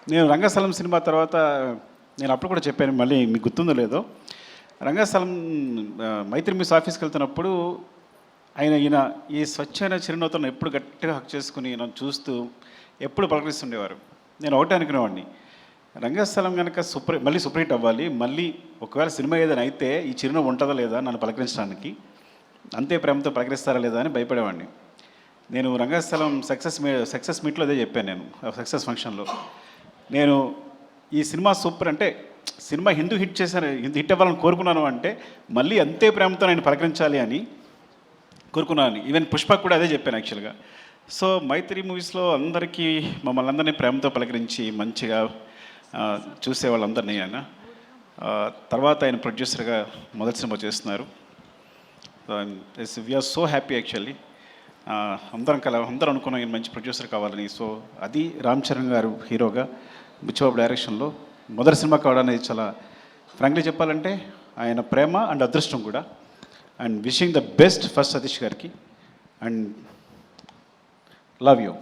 నేను రంగస్థలం సినిమా తర్వాత నేను అప్పుడు కూడా చెప్పాను, మళ్ళీ మీకు గుర్తుందో లేదో, రంగస్థలం మైత్రి మిస్ ఆఫీస్కి వెళ్తున్నప్పుడు ఈయన ఈ స్వచ్ఛమైన చిరునవ్వుతో ఎప్పుడు గట్టిగా హక్ చేసుకుని నన్ను చూస్తూ ఎప్పుడు పలకరిస్తుండేవారు. నేను ఒకటే అనుకునేవాడిని, రంగస్థలం కనుక మళ్ళీ సూపర్ హిట్ అవ్వాలి, మళ్ళీ ఒకవేళ సినిమా ఏదైనా అయితే ఈ చిరునవ్వు ఉంటుందా లేదా నన్ను పలకరించడానికి, అంతే ప్రేమతో పలకరిస్తారా లేదా అని భయపడేవాడిని. నేను రంగస్థలం సక్సెస్ మీట్లో అదే చెప్పాను. నేను సక్సెస్ ఫంక్షన్లో నేను ఈ సినిమా సూపర్ అంటే సినిమా హిట్ అవ్వాలని కోరుకున్నాను అంటే మళ్ళీ అంతే ప్రేమతో నేను పలకరించాలి అని కోరుకున్నాను. ఈవెన్ పుష్పకు కూడా అదే చెప్పాను యాక్చువల్గా. సో మైత్రి మూవీస్లో అందరికీ మమ్మల్ని అందరినీ ప్రేమతో పలకరించి మంచిగా చూసే వాళ్ళందరినీ ఆయన తర్వాత ఆయన ప్రొడ్యూసర్గా మొదటి సినిమా చేస్తున్నారు. We are so happy actually. అందరూ అనుకున్నాం ఈయన మంచి ప్రొడ్యూసర్ కావాలని. సో అది రామ్ చరణ్ గారు హీరోగా బుచ్చిబాబు డైరెక్షన్లో మొదటి సినిమా కావడం అనేది చాలా ఫ్రాంక్లీ చెప్పాలంటే ఆయన ప్రేమ అండ్ అదృష్టం కూడా. And wishing the best first Satish గారికి అండ్ లవ్ యూ.